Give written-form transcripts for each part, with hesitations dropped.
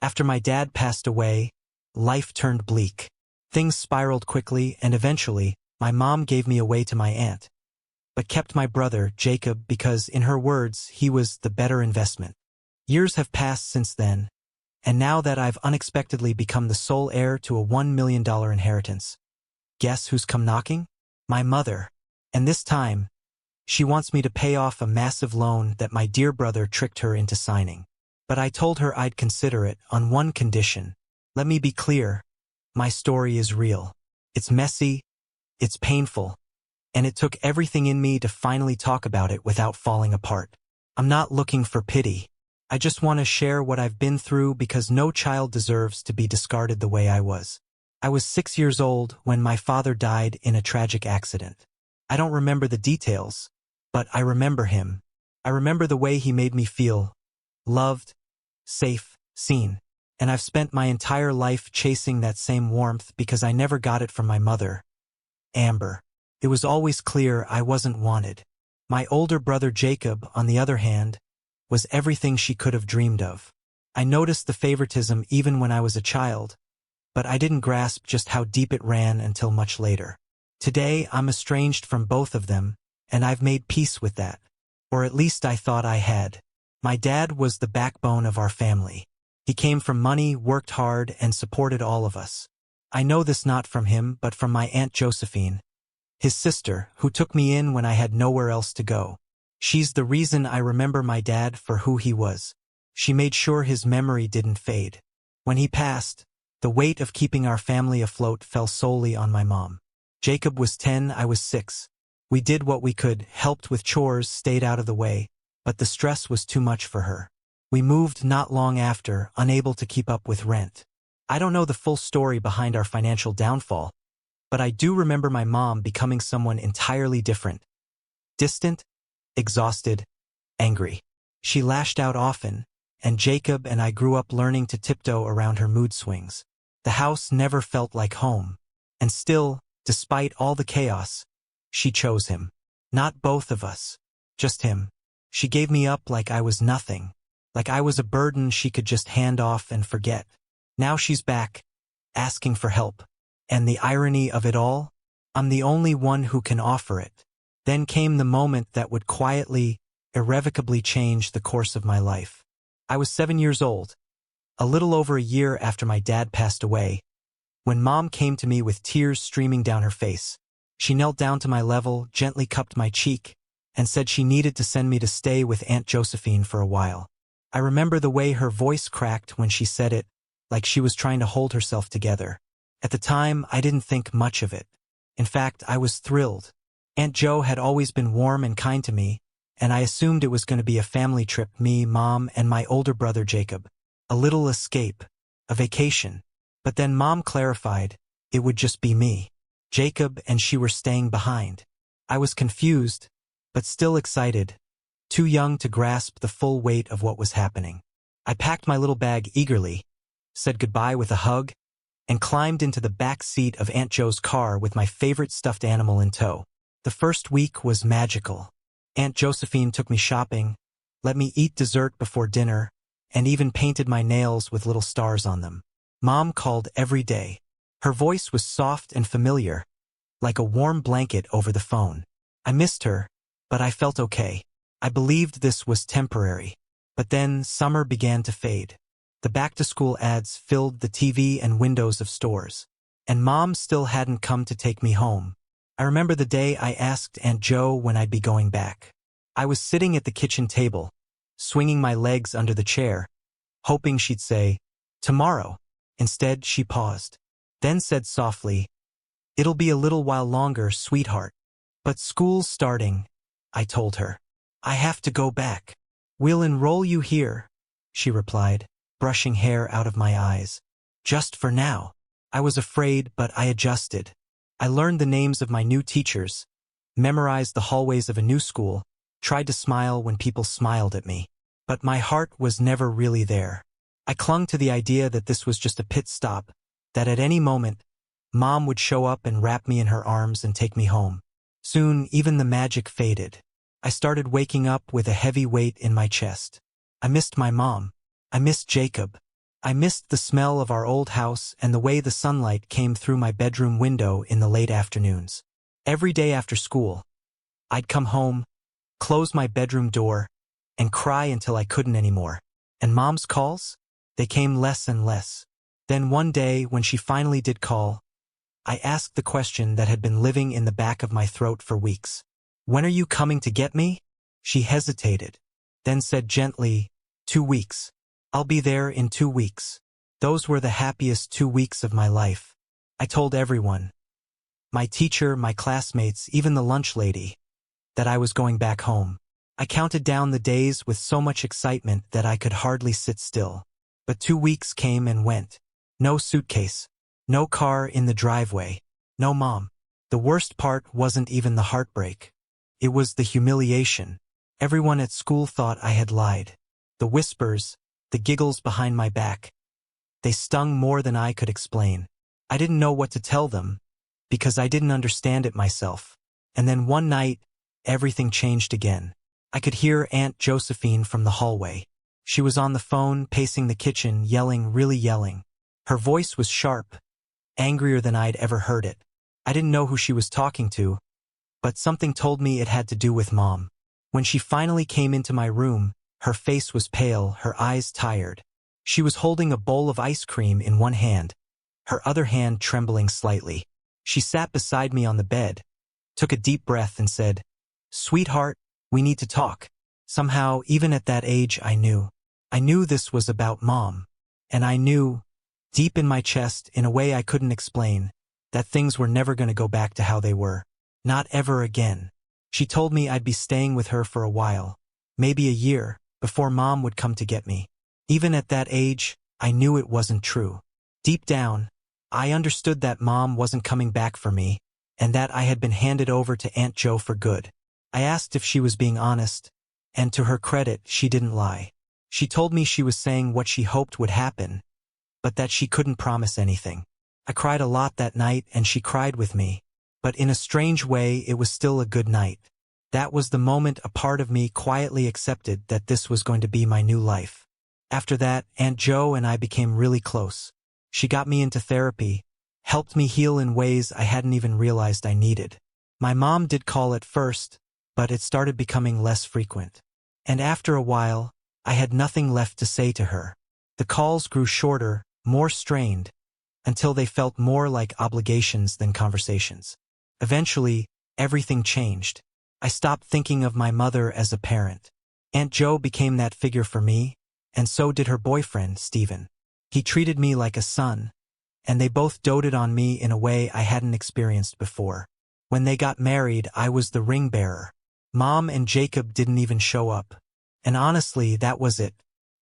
After my dad passed away, life turned bleak. Things spiraled quickly, and eventually, my mom gave me away to my aunt, but kept my brother, Jacob, because, in her words, he was the better investment. Years have passed since then, and now that I've unexpectedly become the sole heir to a $1 million inheritance, guess who's come knocking? My mother. And this time, she wants me to pay off a massive loan that my dear brother tricked her into signing. But I told her I'd consider it on one condition. Let me be clear, my story is real. It's messy, it's painful, and it took everything in me to finally talk about it without falling apart. I'm not looking for pity. I just want to share what I've been through because no child deserves to be discarded the way I was. I was 6 years old when my father died in a tragic accident. I don't remember the details, but I remember him. I remember the way he made me feel loved, safe, seen. And I've spent my entire life chasing that same warmth because I never got it from my mother, Amber. It was always clear I wasn't wanted. My older brother Jacob, on the other hand, was everything she could have dreamed of. I noticed the favoritism even when I was a child, but I didn't grasp just how deep it ran until much later. Today, I'm estranged from both of them, and I've made peace with that. Or at least I thought I had. My dad was the backbone of our family. He came from money, worked hard, and supported all of us. I know this not from him, but from my Aunt Josephine, his sister, who took me in when I had nowhere else to go. She's the reason I remember my dad for who he was. She made sure his memory didn't fade. When he passed, the weight of keeping our family afloat fell solely on my mom. Jacob was 10, I was 6. We did what we could, helped with chores, stayed out of the way, but the stress was too much for her. We moved not long after, unable to keep up with rent. I don't know the full story behind our financial downfall, but I do remember my mom becoming someone entirely different. Distant, exhausted, angry. She lashed out often, and Jacob and I grew up learning to tiptoe around her mood swings. The house never felt like home. And still, despite all the chaos, she chose him. Not both of us, just him. She gave me up like I was nothing, like I was a burden she could just hand off and forget. Now she's back, asking for help. And the irony of it all? I'm the only one who can offer it. Then came the moment that would quietly, irrevocably change the course of my life. I was 7 years old, a little over a year after my dad passed away, when Mom came to me with tears streaming down her face. She knelt down to my level, gently cupped my cheek, and said she needed to send me to stay with Aunt Josephine for a while. I remember the way her voice cracked when she said it, like she was trying to hold herself together. At the time, I didn't think much of it. In fact, I was thrilled. Aunt Jo had always been warm and kind to me, and I assumed it was going to be a family trip, me, Mom, and my older brother Jacob. A little escape, a vacation. But then Mom clarified, it would just be me. Jacob and she were staying behind. I was confused, but still excited, too young to grasp the full weight of what was happening. I packed my little bag eagerly, said goodbye with a hug, and climbed into the back seat of Aunt Jo's car with my favorite stuffed animal in tow. The first week was magical. Aunt Josephine took me shopping, let me eat dessert before dinner, and even painted my nails with little stars on them. Mom called every day. Her voice was soft and familiar, like a warm blanket over the phone. I missed her, but I felt okay. I believed this was temporary. But then summer began to fade. The back-to-school ads filled the TV and windows of stores, and Mom still hadn't come to take me home. I remember the day I asked Aunt Jo when I'd be going back. I was sitting at the kitchen table, swinging my legs under the chair, hoping she'd say, "Tomorrow." Instead, she paused, then said softly, "It'll be a little while longer, sweetheart." "But school's starting," I told her. "I have to go back." "We'll enroll you here," she replied, brushing hair out of my eyes. "Just for now." I was afraid, but I adjusted. I learned the names of my new teachers, memorized the hallways of a new school, tried to smile when people smiled at me. But my heart was never really there. I clung to the idea that this was just a pit stop, that at any moment, Mom would show up and wrap me in her arms and take me home. Soon, even the magic faded. I started waking up with a heavy weight in my chest. I missed my mom. I missed Jacob. I missed the smell of our old house and the way the sunlight came through my bedroom window in the late afternoons. Every day after school, I'd come home, close my bedroom door, and cry until I couldn't anymore. And Mom's calls? They came less and less. Then one day, when she finally did call, I asked the question that had been living in the back of my throat for weeks. "When are you coming to get me?" She hesitated, then said gently, "2 weeks. I'll be there in 2 weeks." Those were the happiest 2 weeks of my life. I told everyone, my teacher, my classmates, even the lunch lady, that I was going back home. I counted down the days with so much excitement that I could hardly sit still. But 2 weeks came and went. No suitcase. No car in the driveway. No mom. The worst part wasn't even the heartbreak. It was the humiliation. Everyone at school thought I had lied. The whispers, the giggles behind my back. They stung more than I could explain. I didn't know what to tell them, because I didn't understand it myself. And then one night, everything changed again. I could hear Aunt Josephine from the hallway. She was on the phone, pacing the kitchen, yelling, really yelling. Her voice was sharp, angrier than I'd ever heard it. I didn't know who she was talking to, but something told me it had to do with Mom. When she finally came into my room, her face was pale, her eyes tired. She was holding a bowl of ice cream in one hand, her other hand trembling slightly. She sat beside me on the bed, took a deep breath and said, "Sweetheart, we need to talk." Somehow, even at that age, I knew this was about Mom. And I knew, deep in my chest, in a way I couldn't explain, that things were never going to go back to how they were. Not ever again. She told me I'd be staying with her for a while, maybe a year, before Mom would come to get me. Even at that age, I knew it wasn't true. Deep down, I understood that Mom wasn't coming back for me, and that I had been handed over to Aunt Jo for good. I asked if she was being honest, and to her credit, she didn't lie. She told me she was saying what she hoped would happen, but that she couldn't promise anything. I cried a lot that night, and she cried with me. But in a strange way, it was still a good night. That was the moment a part of me quietly accepted that this was going to be my new life. After that, Aunt Jo and I became really close. She got me into therapy, helped me heal in ways I hadn't even realized I needed. My mom did call at first, but it started becoming less frequent. And after a while, I had nothing left to say to her. The calls grew shorter, more strained, until they felt more like obligations than conversations. Eventually, everything changed. I stopped thinking of my mother as a parent. Aunt Jo became that figure for me, and so did her boyfriend, Stephen. He treated me like a son, and they both doted on me in a way I hadn't experienced before. When they got married, I was the ring bearer. Mom and Jacob didn't even show up. And honestly, that was it.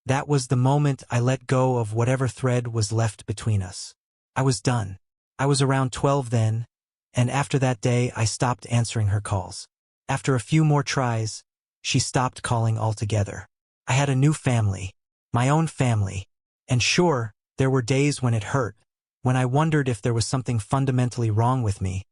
That was the moment I let go of whatever thread was left between us. I was done. I was around 12 then, and after that day I stopped answering her calls. After a few more tries, she stopped calling altogether. I had a new family, my own family, and sure, there were days when it hurt, when I wondered if there was something fundamentally wrong with me,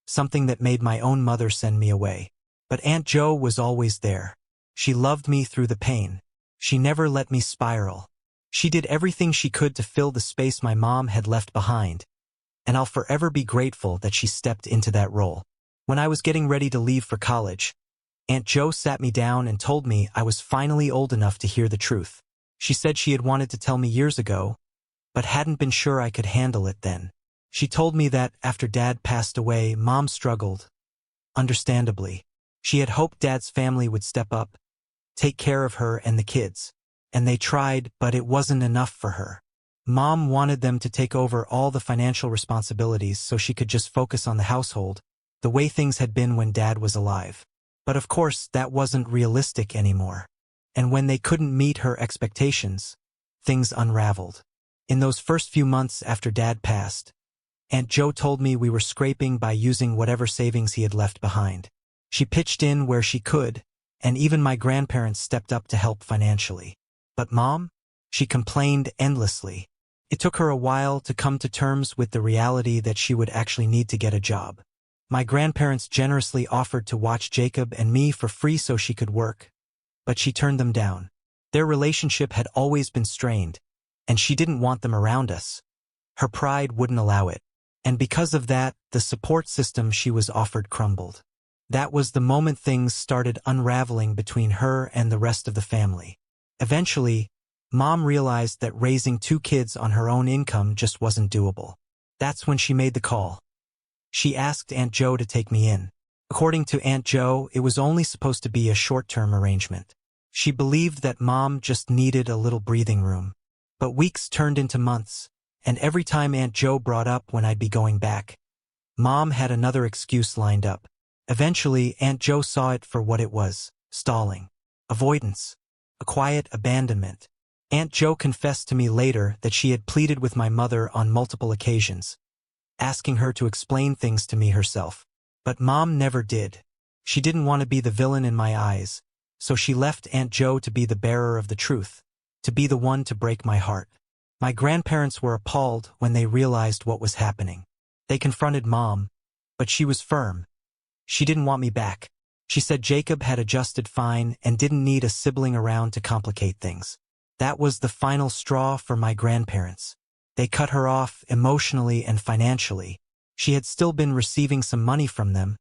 something that made my own mother send me away. But Aunt Jo was always there. She loved me through the pain. She never let me spiral. She did everything she could to fill the space my mom had left behind, and I'll forever be grateful that she stepped into that role. When I was getting ready to leave for college, Aunt Jo sat me down and told me I was finally old enough to hear the truth. She said she had wanted to tell me years ago, but hadn't been sure I could handle it then. She told me that after Dad passed away, Mom struggled. Understandably. She had hoped Dad's family would step up, take care of her and the kids. And they tried, but it wasn't enough for her. Mom wanted them to take over all the financial responsibilities so she could just focus on the household, the way things had been when Dad was alive. But of course, that wasn't realistic anymore. And when they couldn't meet her expectations, things unraveled. In those first few months after Dad passed, Aunt Jo told me we were scraping by using whatever savings he had left behind. She pitched in where she could, and even my grandparents stepped up to help financially. But Mom? She complained endlessly. It took her a while to come to terms with the reality that she would actually need to get a job. My grandparents generously offered to watch Jacob and me for free so she could work, but she turned them down. Their relationship had always been strained, and she didn't want them around us. Her pride wouldn't allow it. And because of that, the support system she was offered crumbled. That was the moment things started unraveling between her and the rest of the family. Eventually, Mom realized that raising 2 kids on her own income just wasn't doable. That's when she made the call. She asked Aunt Jo to take me in. According to Aunt Jo, it was only supposed to be a short-term arrangement. She believed that Mom just needed a little breathing room. But weeks turned into months, and every time Aunt Jo brought up when I'd be going back, Mom had another excuse lined up. Eventually, Aunt Jo saw it for what it was: stalling, avoidance, a quiet abandonment. Aunt Jo confessed to me later that she had pleaded with my mother on multiple occasions, asking her to explain things to me herself. But Mom never did. She didn't want to be the villain in my eyes, so she left Aunt Jo to be the bearer of the truth, to be the one to break my heart. My grandparents were appalled when they realized what was happening. They confronted Mom, but she was firm. She didn't want me back. She said Jacob had adjusted fine and didn't need a sibling around to complicate things. That was the final straw for my grandparents. They cut her off emotionally and financially. She had still been receiving some money from them,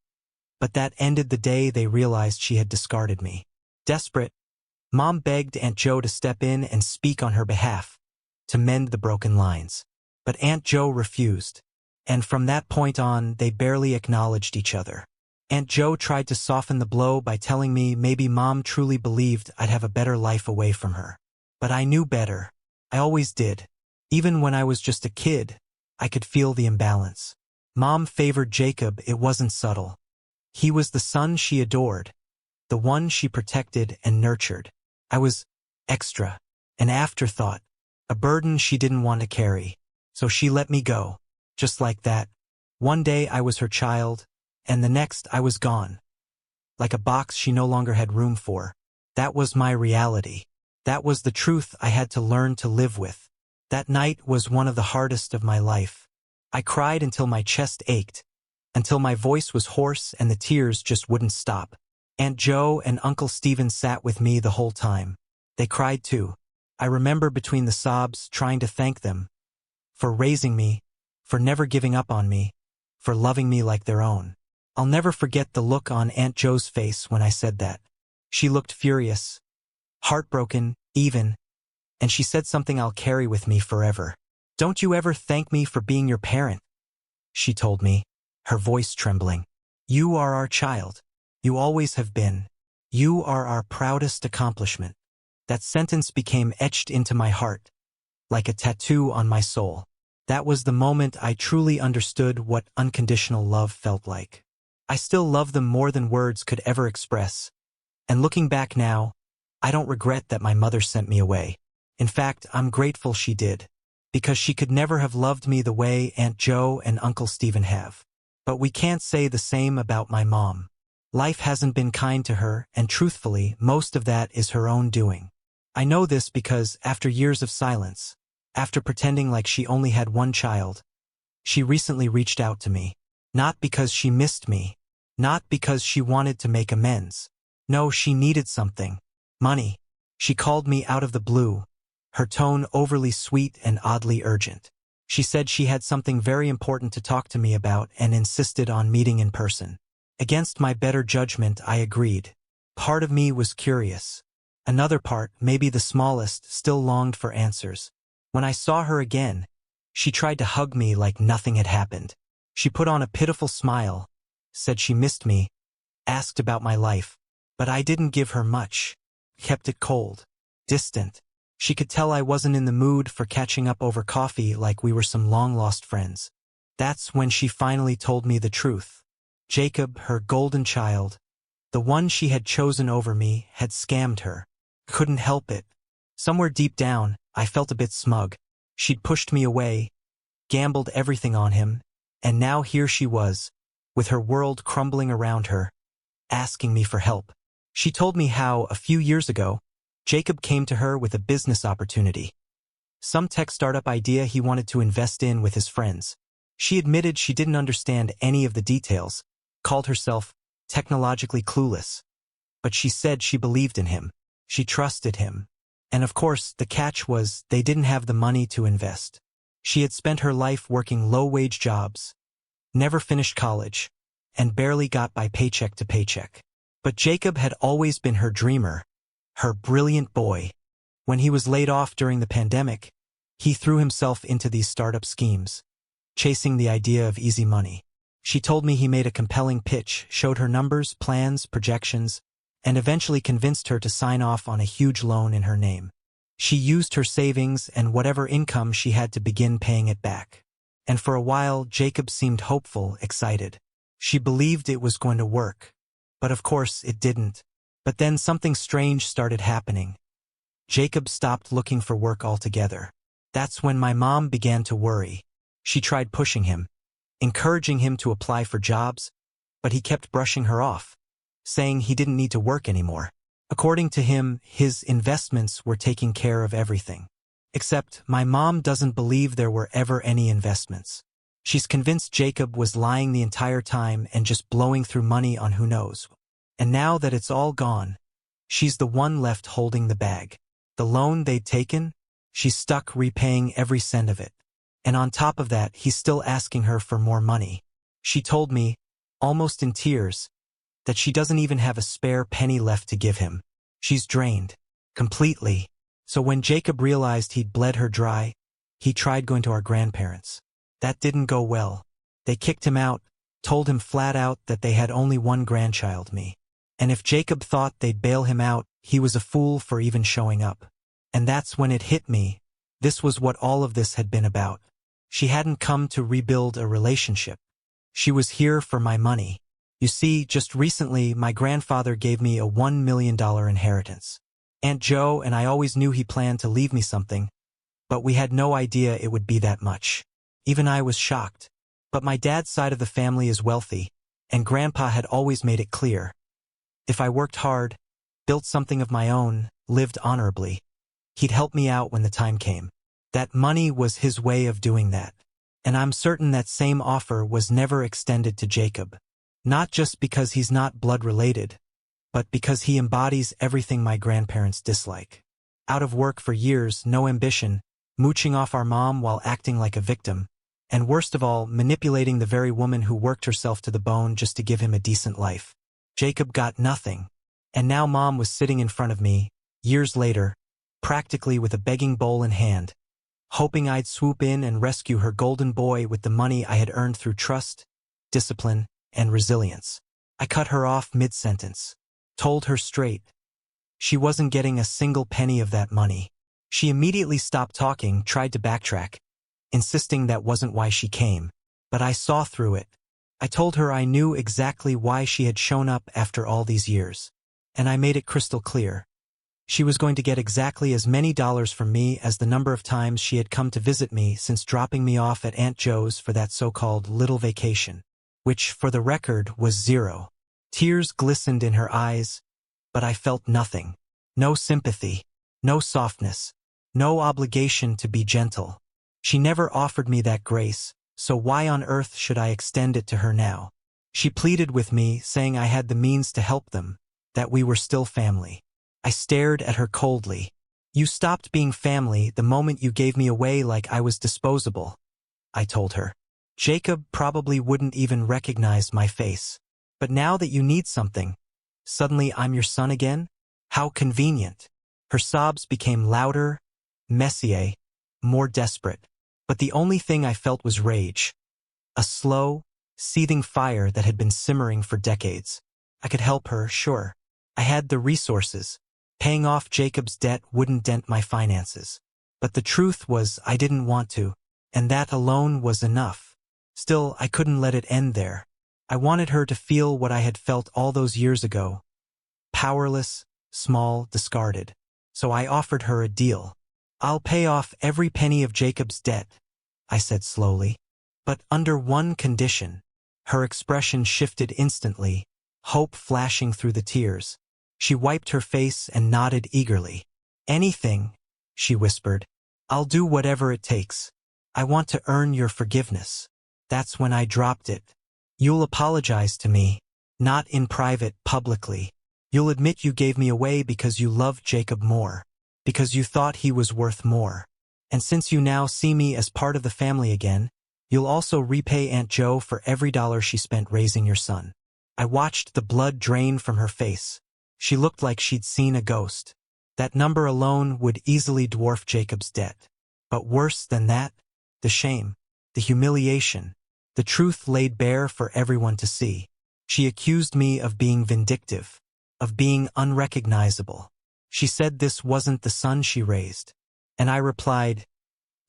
but that ended the day they realized she had discarded me. Desperate, Mom begged Aunt Jo to step in and speak on her behalf, to mend the broken lines. But Aunt Jo refused, and from that point on, they barely acknowledged each other. Aunt Jo tried to soften the blow by telling me maybe Mom truly believed I'd have a better life away from her. But I knew better. I always did. Even when I was just a kid, I could feel the imbalance. Mom favored Jacob. It wasn't subtle. He was the son she adored, the one she protected and nurtured. I was extra, an afterthought, a burden she didn't want to carry. So she let me go, just like that. One day I was her child, and the next I was gone. Like a box she no longer had room for. That was my reality. That was the truth I had to learn to live with. That night was one of the hardest of my life. I cried until my chest ached, until my voice was hoarse and the tears just wouldn't stop. Aunt Jo and Uncle Stephen sat with me the whole time. They cried too. I remember between the sobs trying to thank them for raising me, for never giving up on me, for loving me like their own. I'll never forget the look on Aunt Jo's face when I said that. She looked furious, heartbroken, even, and she said something I'll carry with me forever. "Don't you ever thank me for being your parent," she told me, her voice trembling. "You are our child. You always have been. You are our proudest accomplishment." That sentence became etched into my heart, like a tattoo on my soul. That was the moment I truly understood what unconditional love felt like. I still love them more than words could ever express. And looking back now, I don't regret that my mother sent me away. In fact, I'm grateful she did, because she could never have loved me the way Aunt Jo and Uncle Stephen have. But we can't say the same about my mom. Life hasn't been kind to her, and truthfully, most of that is her own doing. I know this because after years of silence, after pretending like she only had one child, she recently reached out to me. Not because she missed me, not because she wanted to make amends. No, she needed something. Money. She called me out of the blue, her tone overly sweet and oddly urgent. She said she had something very important to talk to me about and insisted on meeting in person. Against my better judgment, I agreed. Part of me was curious. Another part, maybe the smallest, still longed for answers. When I saw her again, she tried to hug me like nothing had happened. She put on a pitiful smile, said she missed me, asked about my life. But I didn't give her much, kept it cold, distant. She could tell I wasn't in the mood for catching up over coffee like we were some long-lost friends. That's when she finally told me the truth. Jacob, her golden child, the one she had chosen over me, had scammed her. Couldn't help it. Somewhere deep down, I felt a bit smug. She'd pushed me away, gambled everything on him, and now here she was, with her world crumbling around her, asking me for help. She told me how, a few years ago, Jacob came to her with a business opportunity. Some tech startup idea he wanted to invest in with his friends. She admitted she didn't understand any of the details, called herself technologically clueless. But she said she believed in him. She trusted him. And of course, the catch was they didn't have the money to invest. She had spent her life working low-wage jobs, never finished college, and barely got by paycheck to paycheck. But Jacob had always been her dreamer, her brilliant boy. When he was laid off during the pandemic, he threw himself into these startup schemes, chasing the idea of easy money. She told me he made a compelling pitch, showed her numbers, plans, projections, and eventually convinced her to sign off on a huge loan in her name. She used her savings and whatever income she had to begin paying it back. And for a while, Jacob seemed hopeful, excited. She believed it was going to work. But of course, it didn't. But then something strange started happening. Jacob stopped looking for work altogether. That's when my mom began to worry. She tried pushing him, encouraging him to apply for jobs, but he kept brushing her off, saying he didn't need to work anymore. According to him, his investments were taking care of everything. Except my mom doesn't believe there were ever any investments. She's convinced Jacob was lying the entire time and just blowing through money on who knows. And now that it's all gone, she's the one left holding the bag. The loan they'd taken, she's stuck repaying every cent of it. And on top of that, he's still asking her for more money. She told me, almost in tears, that she doesn't even have a spare penny left to give him. She's drained. Completely. So when Jacob realized he'd bled her dry, he tried going to our grandparents. That didn't go well. They kicked him out, told him flat out that they had only one grandchild, me. And if Jacob thought they'd bail him out, he was a fool for even showing up. And that's when it hit me. This was what all of this had been about. She hadn't come to rebuild a relationship. She was here for my money. You see, just recently, my grandfather gave me a $1 million inheritance. Aunt Jo and I always knew he planned to leave me something, but we had no idea it would be that much. Even I was shocked. But my dad's side of the family is wealthy, and Grandpa had always made it clear. If I worked hard, built something of my own, lived honorably, he'd help me out when the time came. That money was his way of doing that. And I'm certain that same offer was never extended to Jacob. Not just because he's not blood-related, but because he embodies everything my grandparents dislike. Out of work for years, no ambition, mooching off our mom while acting like a victim, and worst of all, manipulating the very woman who worked herself to the bone just to give him a decent life. Jacob got nothing. And now Mom was sitting in front of me, years later, practically with a begging bowl in hand, hoping I'd swoop in and rescue her golden boy with the money I had earned through trust, discipline, and resilience. I cut her off mid-sentence, told her straight. She wasn't getting a single penny of that money. She immediately stopped talking, tried to backtrack, insisting that wasn't why she came. But I saw through it. I told her I knew exactly why she had shown up after all these years. And I made it crystal clear. She was going to get exactly as many dollars from me as the number of times she had come to visit me since dropping me off at Aunt Jo's for that so-called little vacation, which, for the record, was 0. Tears glistened in her eyes, but I felt nothing. No sympathy, no softness, no obligation to be gentle. She never offered me that grace, so why on earth should I extend it to her now? She pleaded with me, saying I had the means to help them, that we were still family. I stared at her coldly. You stopped being family the moment you gave me away like I was disposable, I told her. Jacob probably wouldn't even recognize my face. But now that you need something, suddenly I'm your son again? How convenient. Her sobs became louder, messier, more desperate. But the only thing I felt was rage. A slow, seething fire that had been simmering for decades. I could help her, sure. I had the resources. Paying off Jacob's debt wouldn't dent my finances. But the truth was I didn't want to, and that alone was enough. Still, I couldn't let it end there. I wanted her to feel what I had felt all those years ago. Powerless, small, discarded. So I offered her a deal. I'll pay off every penny of Jacob's debt, I said slowly. But under one condition. Her expression shifted instantly, hope flashing through the tears. She wiped her face and nodded eagerly. Anything, she whispered. I'll do whatever it takes. I want to earn your forgiveness. That's when I dropped it. You'll apologize to me. Not in private, publicly. You'll admit you gave me away because you loved Jacob more. because you thought he was worth more. And since you now see me as part of the family again, you'll also repay Aunt Jo for every dollar she spent raising your son." I watched the blood drain from her face. She looked like she'd seen a ghost. That number alone would easily dwarf Jacob's debt. But worse than that, the shame, the humiliation, the truth laid bare for everyone to see. She accused me of being vindictive, of being unrecognizable. She said this wasn't the son she raised. And I replied,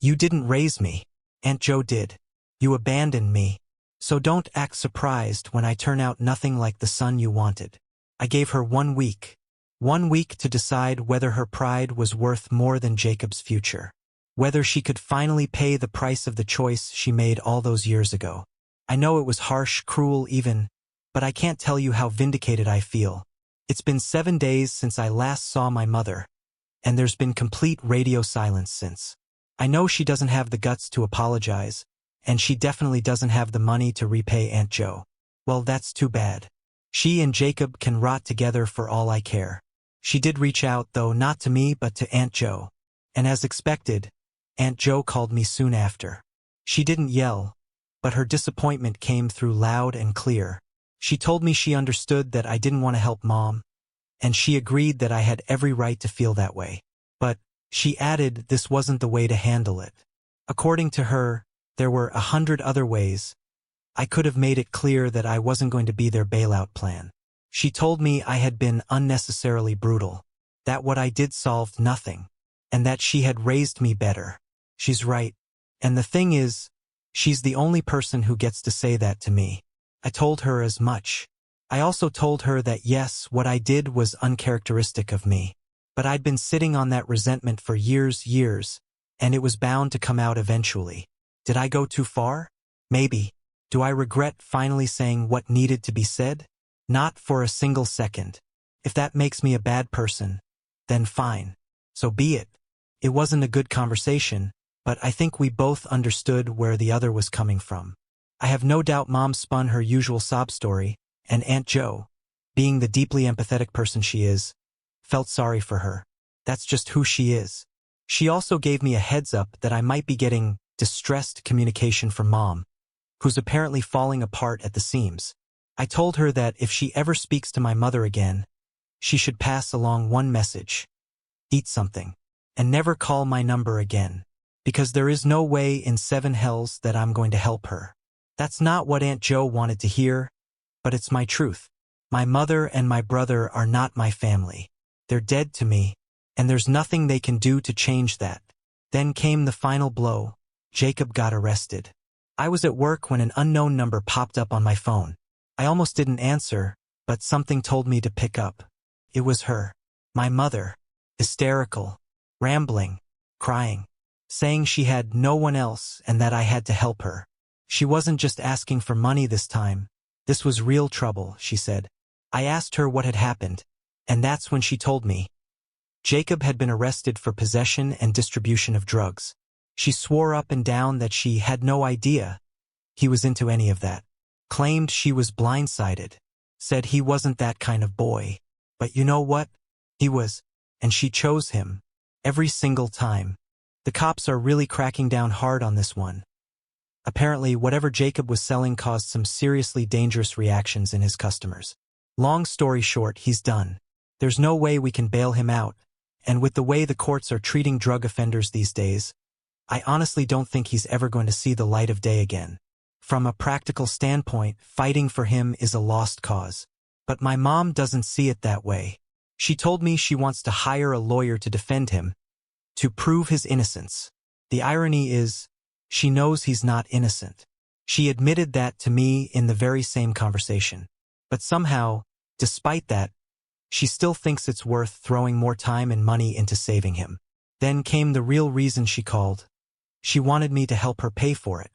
"You didn't raise me. Aunt Jo did. You abandoned me. So don't act surprised when I turn out nothing like the son you wanted." I gave her 1 week. 1 week to decide whether her pride was worth more than Jacob's future. Whether she could finally pay the price of the choice she made all those years ago. I know it was harsh, cruel even, but I can't tell you how vindicated I feel. It's been 7 days since I last saw my mother, and there's been complete radio silence since. I know she doesn't have the guts to apologize, and she definitely doesn't have the money to repay Aunt Jo. Well, that's too bad. She and Jacob can rot together for all I care. She did reach out, though not to me but to Aunt Jo. And as expected, Aunt Jo called me soon after. She didn't yell, but her disappointment came through loud and clear. She told me she understood that I didn't want to help Mom, and she agreed that I had every right to feel that way. But, she added, this wasn't the way to handle it. According to her, there were 100 other ways. I could have made it clear that I wasn't going to be their bailout plan. She told me I had been unnecessarily brutal, that what I did solved nothing, and that she had raised me better. She's right. And the thing is, she's the only person who gets to say that to me. I told her as much. I also told her that yes, what I did was uncharacteristic of me. But I'd been sitting on that resentment for years, and it was bound to come out eventually. Did I go too far? Maybe. Do I regret finally saying what needed to be said? Not for a single second. If that makes me a bad person, then fine. So be it. It wasn't a good conversation, but I think we both understood where the other was coming from. I have no doubt Mom spun her usual sob story, and Aunt Jo, being the deeply empathetic person she is, felt sorry for her. That's just who she is. She also gave me a heads up that I might be getting distressed communication from Mom, who's apparently falling apart at the seams. I told her that if she ever speaks to my mother again, she should pass along one message. Eat something. And never call my number again. Because there is no way in 7 hells that I'm going to help her. That's not what Aunt Jo wanted to hear, but it's my truth. My mother and my brother are not my family. They're dead to me, and there's nothing they can do to change that. Then came the final blow. Jacob got arrested. I was at work when an unknown number popped up on my phone. I almost didn't answer, but something told me to pick up. It was her. My mother. Hysterical. Rambling. Crying. Saying she had no one else and that I had to help her. She wasn't just asking for money this time. This was real trouble, she said. I asked her what had happened, and that's when she told me. Jacob had been arrested for possession and distribution of drugs. She swore up and down that she had no idea he was into any of that. Claimed she was blindsided. Said he wasn't that kind of boy. But you know what? He was, and she chose him. Every single time. The cops are really cracking down hard on this one. Apparently, whatever Jacob was selling caused some seriously dangerous reactions in his customers. Long story short, he's done. There's no way we can bail him out, and with the way the courts are treating drug offenders these days, I honestly don't think he's ever going to see the light of day again. From a practical standpoint, fighting for him is a lost cause. But my mom doesn't see it that way. She told me she wants to hire a lawyer to defend him, to prove his innocence. The irony is, she knows he's not innocent. She admitted that to me in the very same conversation. But somehow, despite that, she still thinks it's worth throwing more time and money into saving him. Then came the real reason she called. She wanted me to help her pay for it.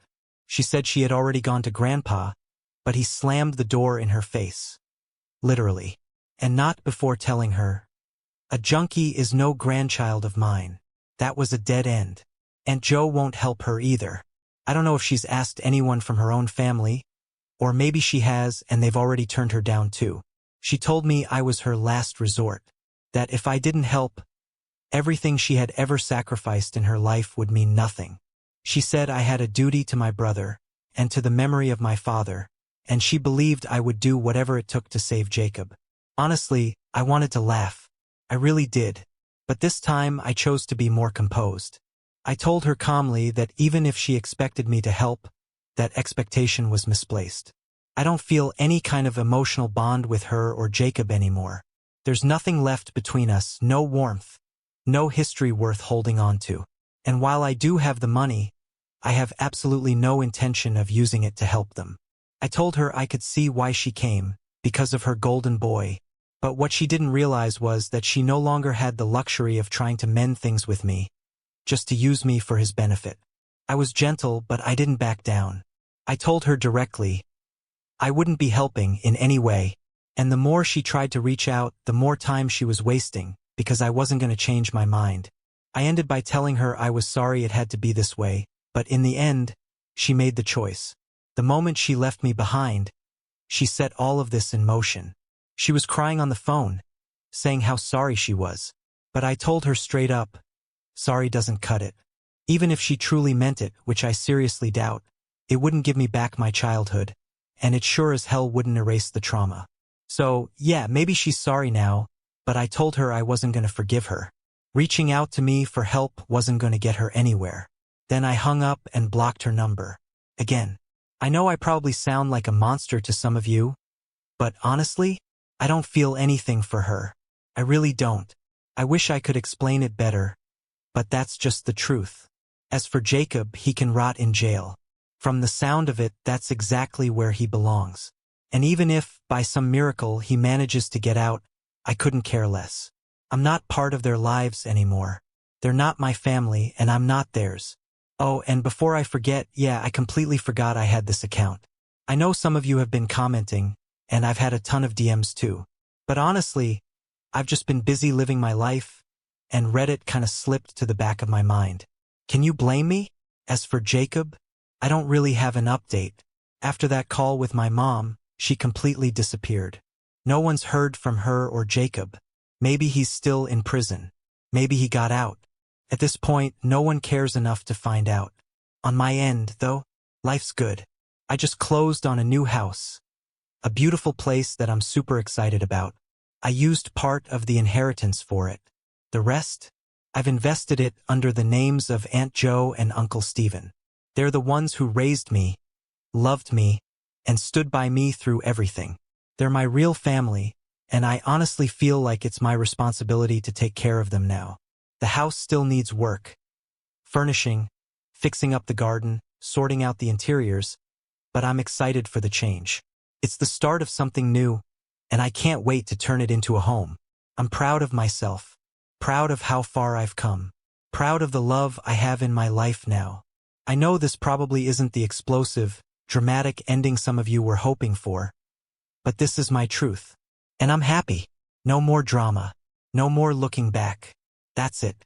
She said she had already gone to Grandpa, but he slammed the door in her face. Literally. And not before telling her. A junkie is no grandchild of mine. That was a dead end. Aunt Jo won't help her either. I don't know if she's asked anyone from her own family, or maybe she has and they've already turned her down too. She told me I was her last resort. That if I didn't help, Everything she had ever sacrificed in her life would mean nothing. She said I had a duty to my brother, and to the memory of my father, and she believed I would do whatever it took to save Jacob. Honestly, I wanted to laugh. I really did. But this time I chose to be more composed. I told her calmly that even if she expected me to help, that expectation was misplaced. I don't feel any kind of emotional bond with her or Jacob anymore. There's nothing left between us, no warmth, no history worth holding on to. And while I do have the money, I have absolutely no intention of using it to help them. I told her I could see why she came, because of her golden boy. But what she didn't realize was that she no longer had the luxury of trying to mend things with me, just to use me for his benefit. I was gentle, but I didn't back down. I told her directly I wouldn't be helping in any way, and the more she tried to reach out, the more time she was wasting, because I wasn't going to change my mind. I ended by telling her I was sorry it had to be this way, but in the end, she made the choice. The moment she left me behind, she set all of this in motion. She was crying on the phone, saying how sorry she was. But I told her straight up, sorry doesn't cut it. Even if she truly meant it, which I seriously doubt, it wouldn't give me back my childhood, and it sure as hell wouldn't erase the trauma. So, yeah, maybe she's sorry now, but I told her I wasn't going to forgive her. Reaching out to me for help wasn't going to get her anywhere. Then I hung up and blocked her number. Again. I know I probably sound like a monster to some of you, but honestly, I don't feel anything for her. I really don't. I wish I could explain it better, but that's just the truth. As for Jacob, he can rot in jail. From the sound of it, that's exactly where he belongs. And even if, by some miracle, he manages to get out, I couldn't care less. I'm not part of their lives anymore. They're not my family, and I'm not theirs. Oh, and before I forget, yeah, I completely forgot I had this account. I know some of you have been commenting, and I've had a ton of DMs too. But honestly, I've just been busy living my life, and Reddit kind of slipped to the back of my mind. Can you blame me? As for Jacob, I don't really have an update. After that call with my mom, she completely disappeared. No one's heard from her or Jacob. Maybe he's still in prison. Maybe he got out. At this point, no one cares enough to find out. On my end, though, life's good. I just closed on a new house. A beautiful place that I'm super excited about. I used part of the inheritance for it. The rest? I've invested it under the names of Aunt Jo and Uncle Stephen. They're the ones who raised me, loved me, and stood by me through everything. They're my real family, and I honestly feel like it's my responsibility to take care of them now. The house still needs work. Furnishing, fixing up the garden, sorting out the interiors, but I'm excited for the change. It's the start of something new, and I can't wait to turn it into a home. I'm proud of myself, proud of how far I've come, proud of the love I have in my life now. I know this probably isn't the explosive, dramatic ending some of you were hoping for, but this is my truth. And I'm happy. No more drama. No more looking back. That's it.